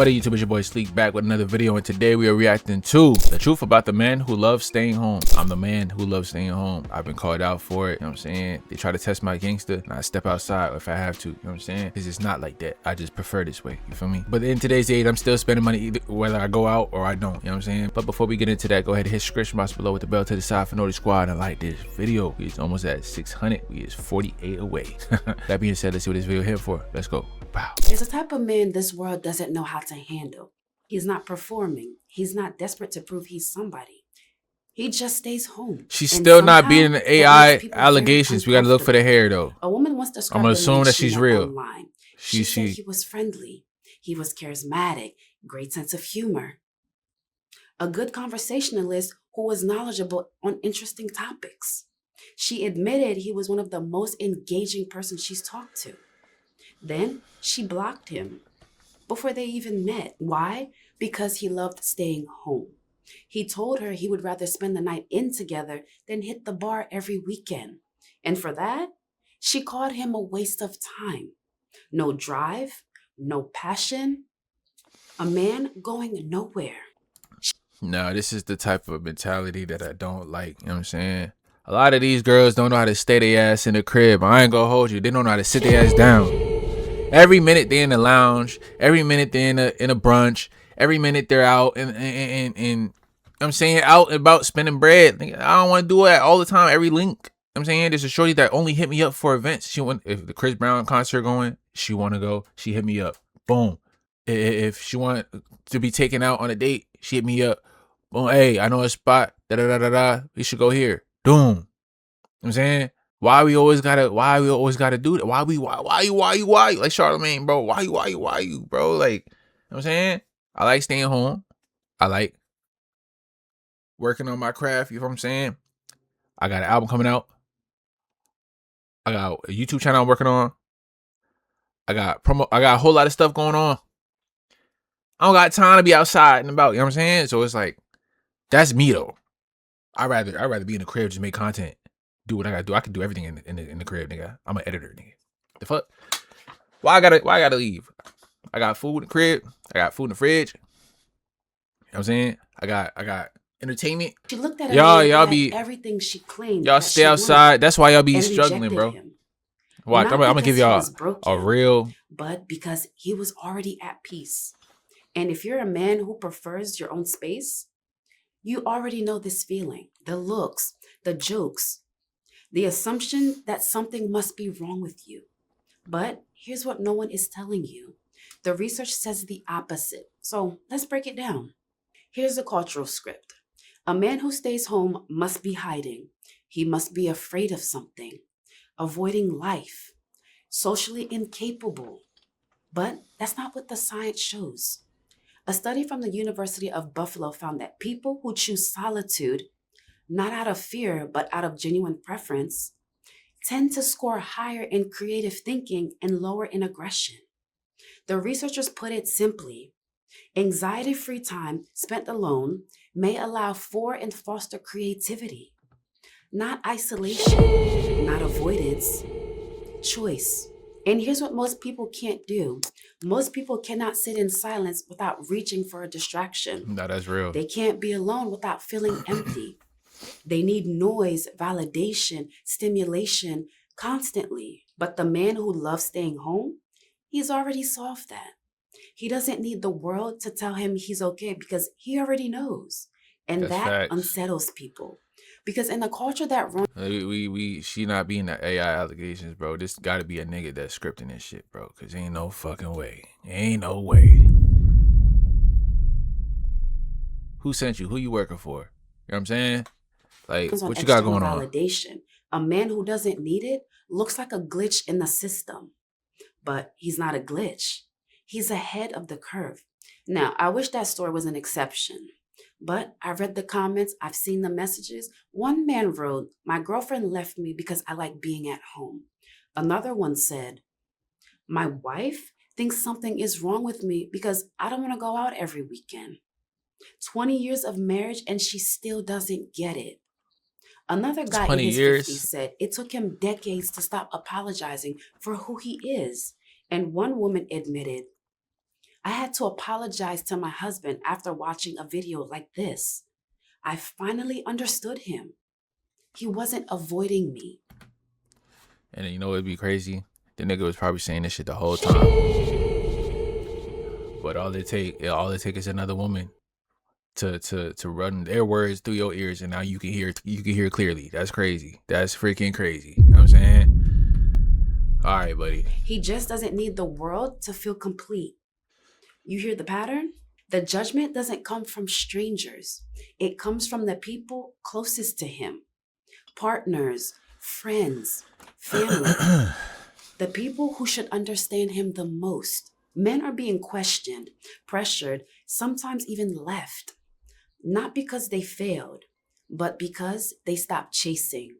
What up, YouTube? It's your boy Sleek back with another video, and today we are reacting to the truth about the man who loves staying home. I'm the man who loves staying home. I've been called out for it, you know what I'm saying? They try to test my gangster, and I step outside if I have to, you know what I'm saying? It's just not like that. I just prefer this way, you feel me? But in today's age, I'm still spending money either whether I go out or I don't, you know what I'm saying? But before we get into that, go ahead and hit the subscription box below with the bell to the side for Naughty Squad and like this video. It's almost at 600. We is 48 away. That being said, let's see what this video here for. Let's go. Wow. There's a type of man this world doesn't know how to handle. He's not performing. He's not desperate to prove he's somebody. He just stays home. She's still not beating the AI allegations. We gotta look for the hair though. A woman once described I'm gonna assume that she's real. Online. She said he was friendly. He was charismatic, great sense of humor. A good conversationalist who was knowledgeable on interesting topics. She admitted he was one of the most engaging persons she's talked to. Then she blocked him before they even met. Why? Because he loved staying home. He told her he would rather spend the night in together than hit the bar every weekend. And for that, she called him a waste of time. No drive, no passion, a man going nowhere. No, this is the type of mentality that I don't like, you know what I'm saying? A lot of these girls don't know how to stay their ass in the crib. I ain't gonna hold you. They don't know how to sit their ass down. Every minute they're in the lounge, every minute they're in a brunch, every minute they're out and I'm saying out and about spending bread. I don't want to do that all the time. Every link, I'm saying there's a shorty that only hit me up for events. She went if the Chris Brown concert going, she want to go. She hit me up. Boom. If she want to be taken out on a date, she hit me up. Boom. Hey, I know a spot. Da da da da da. We should go here. Boom. You know what I'm saying. Why we always gotta do that? Why? Like Charlemagne, bro. Why you, bro? Like, you know what I'm saying? I like staying home. I like working on my craft, you know what I'm saying? I got an album coming out. I got a YouTube channel I'm working on. I got a whole lot of stuff going on. I don't got time to be outside and about, you know what I'm saying? So it's like, that's me though. I'd rather be in the crib, just make content. Do what I gotta do. I can do everything in the crib, nigga. I'm an editor, nigga. The fuck? Why I gotta leave? I got food in the crib. I got food in the fridge. You know what I'm saying? I got entertainment. She looked at y'all be everything she claimed. Y'all stay outside. That's why y'all be struggling, bro. Watch, I'm gonna give y'all a real. But because he was already at peace. And if you're a man who prefers your own space, you already know this feeling. The looks, the jokes, the assumption that something must be wrong with you. But here's what no one is telling you. The research says the opposite. So let's break it down. Here's the cultural script. A man who stays home must be hiding. He must be afraid of something, avoiding life, socially incapable. But that's not what the science shows. A study from the University of Buffalo found that people who choose solitude, not out of fear, but out of genuine preference, tend to score higher in creative thinking and lower in aggression. The researchers put it simply, anxiety-free time spent alone may allow for and foster creativity, not isolation, not avoidance, choice. And here's what most people can't do. Most people cannot sit in silence without reaching for a distraction. No, that's real. They can't be alone without feeling empty. They need noise, validation, stimulation constantly. But the man who loves staying home, he's already solved that. He doesn't need the world to tell him he's okay because he already knows. And that's that facts. unsettles people. Because in the culture that runs... She not being the AI allegations, bro. This gotta be a nigga that's scripting this shit, bro. Cause ain't no fucking way. Ain't no way. Who sent you? Who you working for? You know what I'm saying? Like, what you got going on? Validation. A man who doesn't need it looks like a glitch in the system. But he's not a glitch. He's ahead of the curve. Now, I wish that story was an exception. But I read the comments, I've seen the messages. One man wrote, "My girlfriend left me because I like being at home." Another one said, "My wife thinks something is wrong with me because I don't want to go out every weekend." 20 years of marriage and she still doesn't get it. Another guy in his 50s said it took him decades to stop apologizing for who he is. And one woman admitted, I had to apologize to my husband after watching a video like this. I finally understood him. He wasn't avoiding me. And you know it'd be crazy? The nigga was probably saying this shit the whole time. But all it take is another woman to run their words through your ears, and now you can hear clearly. That's crazy. That's freaking crazy. You know what I'm saying? All right, buddy. He just doesn't need the world to feel complete. You hear the pattern? The judgment doesn't come from strangers. It comes from the people closest to him. Partners, friends, family. The people who should understand him the most. Men are being questioned, pressured, sometimes even left. Not because they failed, but because they stopped chasing.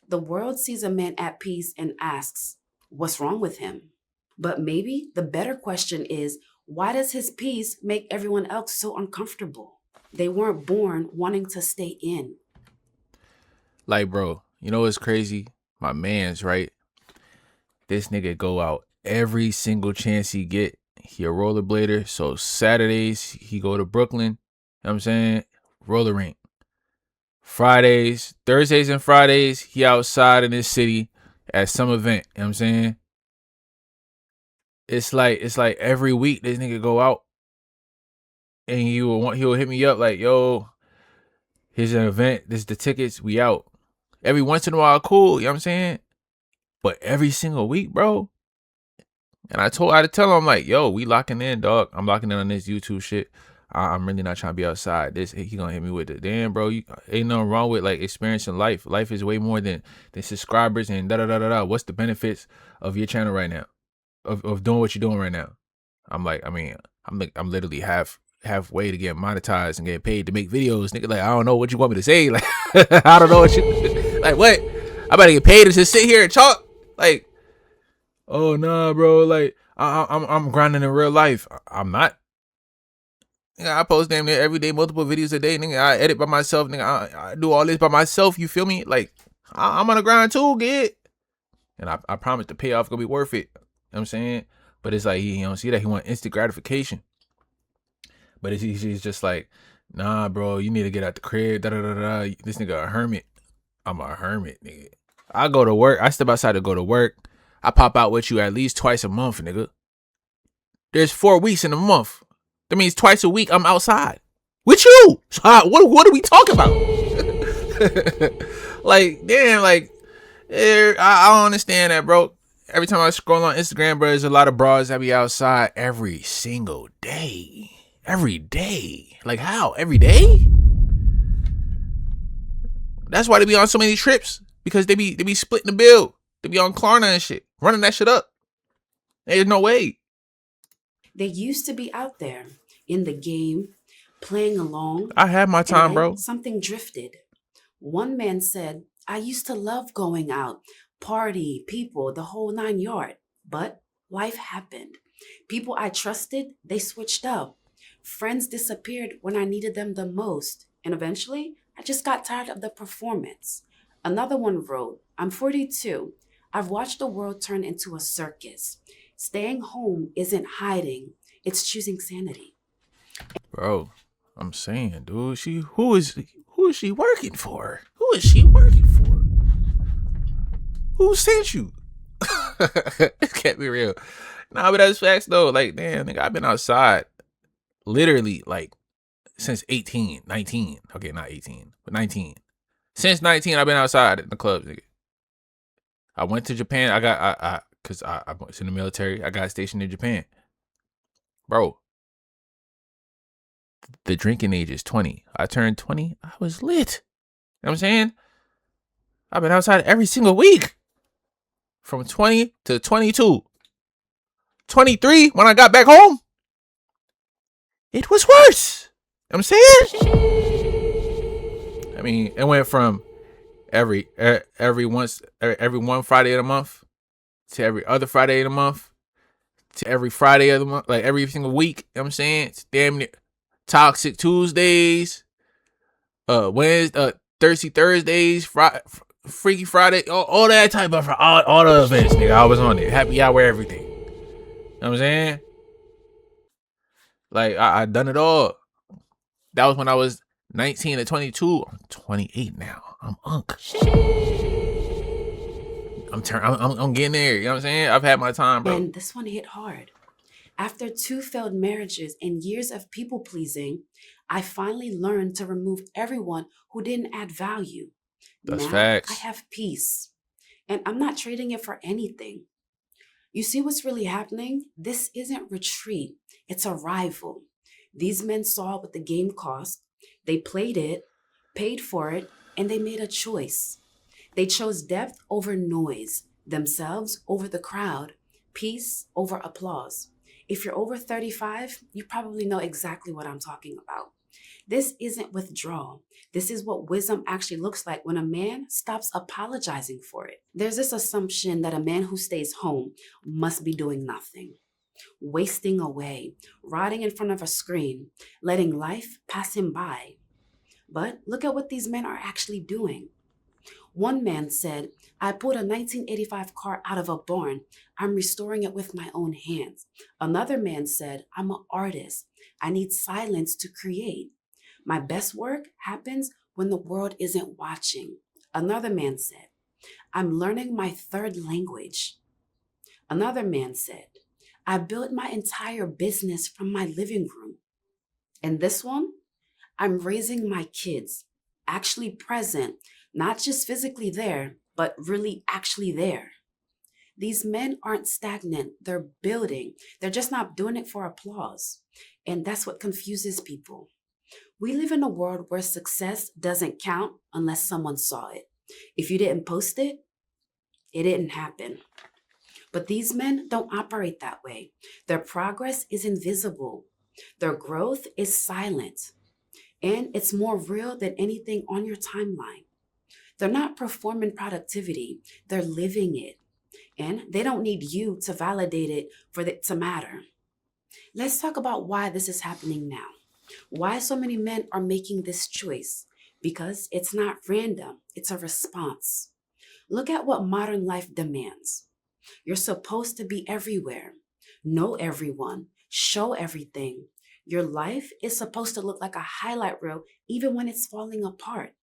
The world sees a man at peace and asks, what's wrong with him? But maybe the better question is, why does his peace make everyone else so uncomfortable? They weren't born wanting to stay in. Like, bro, you know what's crazy? My man's right. This nigga go out every single chance he get. He a rollerblader. So Saturdays, he go to Brooklyn. You know what I'm saying? Roller rink. Thursdays and Fridays, he outside in this city at some event. You know what I'm saying? It's like every week this nigga go out and he'll hit me up like, yo, here's an event, this is the tickets, we out. Every once in a while, cool, you know what I'm saying? But every single week, bro. And I had to tell him, like, yo, we locking in, dog. I'm locking in on this YouTube shit. I'm really not trying to be outside. He gonna hit me with it. Damn, bro, ain't nothing wrong with like experiencing life. Life is way more than subscribers and da da da da da. What's the benefits of your channel right now? Of doing what you're doing right now? I'm literally halfway to get monetized and get paid to make videos, nigga. Like, I don't know what you want me to say. Like, I don't know what you like. What? I better get paid to just sit here and talk. Like, oh nah, bro. Like, I'm grinding in real life. I'm not. Nigga, I post damn near every day, multiple videos a day. Nigga, I edit by myself. Nigga, I do all this by myself. You feel me? Like, I'm on the grind too, get. And I promise the payoff gonna be worth it. You know what I'm saying? But it's like he don't see that. He want instant gratification. But he's just like, nah, bro, you need to get out the crib. Da da da da. This nigga a hermit. I'm a hermit, nigga. I go to work. I step outside to go to work. I pop out with you at least twice a month, nigga. There's 4 weeks in a month. That means twice a week I'm outside with you. So what are we talking about? Like, damn, like, I don't understand that, bro. Every time I scroll on Instagram, bro, there's a lot of bras that be outside every single day. Every day. Like, how? Every day? That's why they be on so many trips. Because they be splitting the bill. They be on Klarna and shit. Running that shit up. There's no way. They used to be out there in the game, playing along. I had my time, bro. Something drifted. One man said, I used to love going out, party, people, the whole 9 yards. But life happened. People I trusted, they switched up. Friends disappeared when I needed them the most. And eventually, I just got tired of the performance. Another one wrote, I'm 42. I've watched the world turn into a circus. Staying home isn't hiding. It's choosing sanity. Bro, I'm saying, dude, who is she working for? Who is she working for? Who sent you? It can't be real. Nah, but that's facts though. Like, damn, nigga, I've been outside literally like since 18, 19. Okay, not 18, but 19. Since 19, I've been outside in the clubs, nigga. I went to Japan. Cause I was in the military. I got stationed in Japan. Bro, the drinking age is 20. I turned 20. I was lit. You know what I'm saying? I've been outside every single week. From 20 to 22. 23, when I got back home, it was worse. You know what I'm saying? I mean, it went from every one Friday of the month to every other Friday of the month to every Friday of the month, like every single week. You know what I'm saying? It's damn near Toxic Tuesdays, Wednesday, Thirsty Thursdays, Freaky Friday, all that type of all the events, nigga. I was on it. Happy hour, everything. You know what I'm saying? Like I done it all. That was when I was 19 to 22. I'm 28 now. I'm unk. I'm getting there. You know what I'm saying? I've had my time, bro. And this one hit hard. After 2 failed marriages and years of people pleasing, I finally learned to remove everyone who didn't add value. That's Now I facts. have peace, and I'm not trading it for anything. You see what's really happening? This isn't retreat, it's arrival. These men saw what the game cost, they played it, paid for it, and they made a choice. They chose depth over noise, themselves over the crowd, peace over applause. If you're over 35, you probably know exactly what I'm talking about. This isn't withdrawal. This is what wisdom actually looks like when a man stops apologizing for it. There's this assumption that a man who stays home must be doing nothing, wasting away, rotting in front of a screen, letting life pass him by. But look at what these men are actually doing. One man said, I pulled a 1985 car out of a barn. I'm restoring it with my own hands. Another man said, I'm an artist. I need silence to create. My best work happens when the world isn't watching. Another man said, I'm learning my third language. Another man said, I built my entire business from my living room. And this one, I'm raising my kids, actually present, not just physically there, but really actually there. These men aren't stagnant, they're building. They're just not doing it for applause. And that's what confuses people. We live in a world where success doesn't count unless someone saw it. If you didn't post it, it didn't happen. But these men don't operate that way. Their progress is invisible. Their growth is silent. And it's more real than anything on your timeline. They're not performing productivity, they're living it. And they don't need you to validate it for it to matter. Let's talk about why this is happening now. Why so many men are making this choice? Because it's not random, it's a response. Look at what modern life demands. You're supposed to be everywhere, know everyone, show everything. Your life is supposed to look like a highlight reel even when it's falling apart.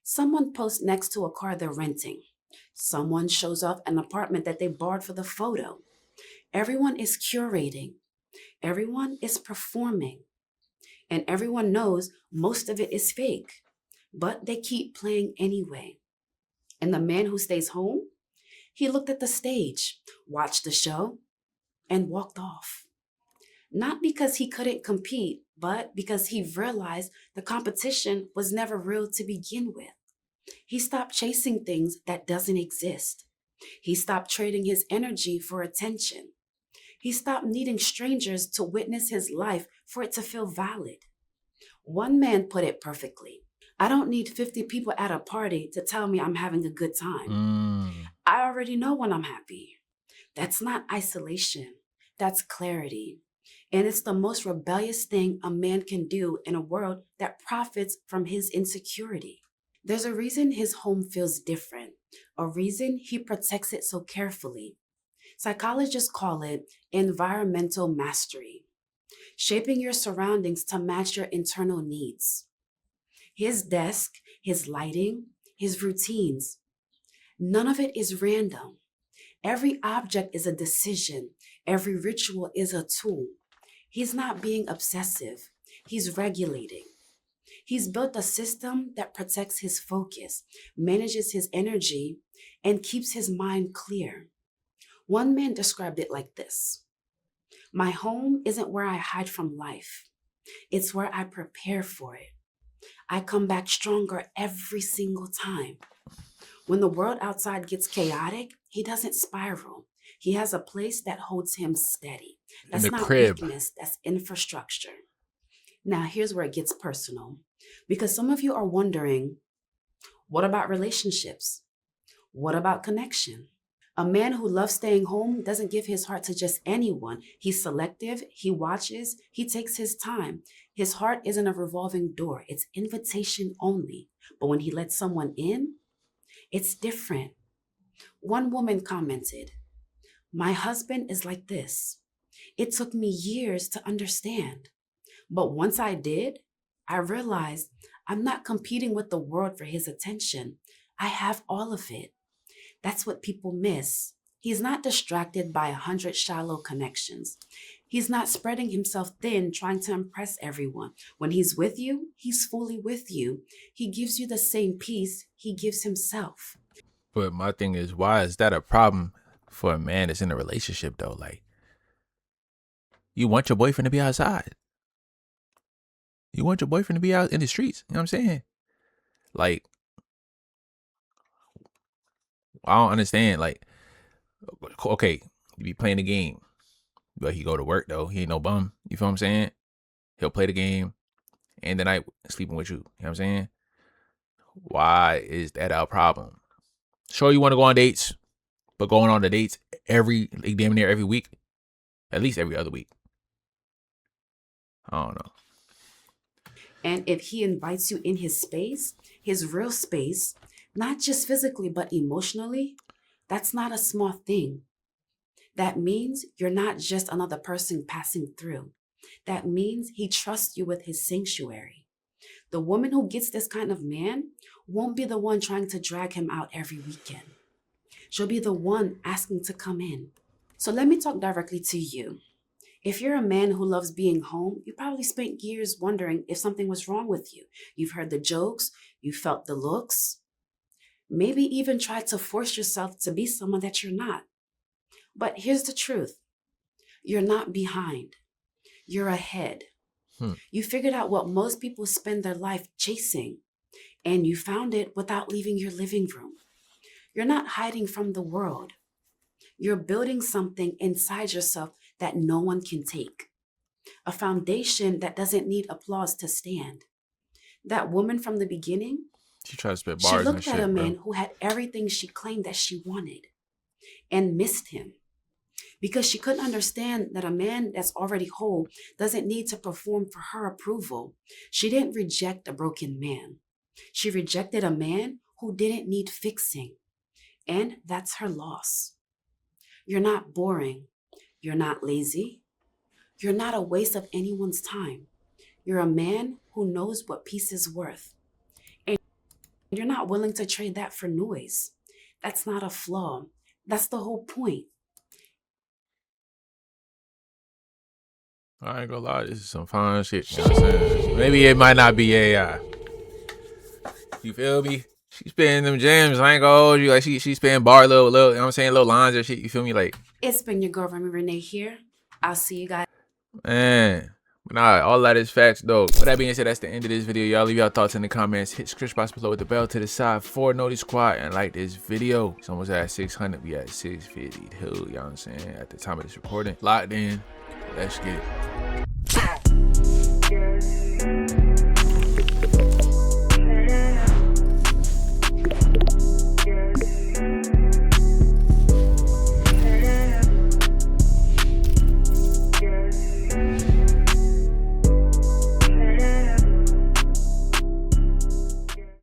Someone posts next to a car they're renting. Someone shows off an apartment that they borrowed for the photo. Everyone is curating. Everyone is performing. And everyone knows most of it is fake. But they keep playing anyway. And the man who stays home, he looked at the stage, watched the show, and walked off. Not because he couldn't compete, but because he realized the competition was never real to begin with. He stopped chasing things that doesn't exist. He stopped trading his energy for attention. He stopped needing strangers to witness his life for it to feel valid. One man put it perfectly. I don't need 50 people at a party to tell me I'm having a good time. I already know when I'm happy. That's not isolation. That's clarity. And it's the most rebellious thing a man can do in a world that profits from his insecurity. There's a reason his home feels different, a reason he protects it so carefully. Psychologists call it environmental mastery, shaping your surroundings to match your internal needs. His desk, his lighting, his routines, none of it is random. Every object is a decision. Every ritual is a tool. He's not being obsessive. He's regulating. He's built a system that protects his focus, manages his energy, and keeps his mind clear. One man described it like this: my home isn't where I hide from life. It's where I prepare for it. I come back stronger every single time. When the world outside gets chaotic, he doesn't spiral. He has a place that holds him steady. In That's the not crib. weakness, that's infrastructure. Now, here's where it gets personal. Because some of you are wondering, what about relationships? What about connection? A man who loves staying home doesn't give his heart to just anyone. He's selective, he watches, he takes his time. His heart isn't a revolving door, it's invitation only. But when he lets someone in, it's different. One woman commented, my husband is like this. It took me years to understand. But once I did, I realized I'm not competing with the world for his attention. I have all of it. That's what people miss. He's not distracted by 100 shallow connections. He's not spreading himself thin trying to impress everyone. When he's with you, he's fully with you. He gives you the same peace he gives himself. But my thing is, why is that a problem for a man that's in a relationship though? Like, you want your boyfriend to be outside. You want your boyfriend to be out in the streets. You know what I'm saying? Like, I don't understand. Like, okay, you be playing the game, but he go to work though. He ain't no bum. You feel what I'm saying? He'll play the game and the night sleeping with you. You know what I'm saying? Why is that our problem? Sure, you want to go on dates, but going on the dates like damn near every week, at least every other week. I don't know. And if he invites you in his space, his real space, not just physically, but emotionally, that's not a small thing. That means you're not just another person passing through. That means he trusts you with his sanctuary. The woman who gets this kind of man won't be the one trying to drag him out every weekend. She'll be the one asking to come in. So let me talk directly to you. If you're a man who loves being home, you probably spent years wondering if something was wrong with you. You've heard the jokes, you felt the looks, maybe even tried to force yourself to be someone that you're not. But here's the truth. You're not behind. You're ahead. You figured out what most people spend their life chasing, and you found it without leaving your living room. You're not hiding from the world. You're building something inside yourself that no one can take. A foundation that doesn't need applause to stand. That woman from the beginning, She tried to spit she bars and looked shit, at a man bro. who had everything she claimed that she wanted and missed him. Because she couldn't understand that a man that's already whole doesn't need to perform for her approval. She didn't reject a broken man. She rejected a man who didn't need fixing. And that's her loss. You're not boring. You're not lazy. You're not a waste of anyone's time. You're a man who knows what peace is worth. And you're not willing to trade that for noise. That's not a flaw. That's the whole point. I ain't gonna lie, this is some fine shit. You know what I'm saying? Maybe it might not be AI. You feel me? She spitting them gems. I ain't gonna hold you. Like she spitting little, you know what I'm saying? Little lines or shit. You feel me? Like, It's been your girl, Remy Renee here. I'll see you guys. man. But nah, all that is facts though. With that being said, that's the end of this video. Y'all leave your thoughts in the comments. Hit subscribe box below with the bell to the side for Noti Squad and like this video. It's almost at 600. We at 652. You know what I'm saying? At the time of this recording. Locked in. Let's get it.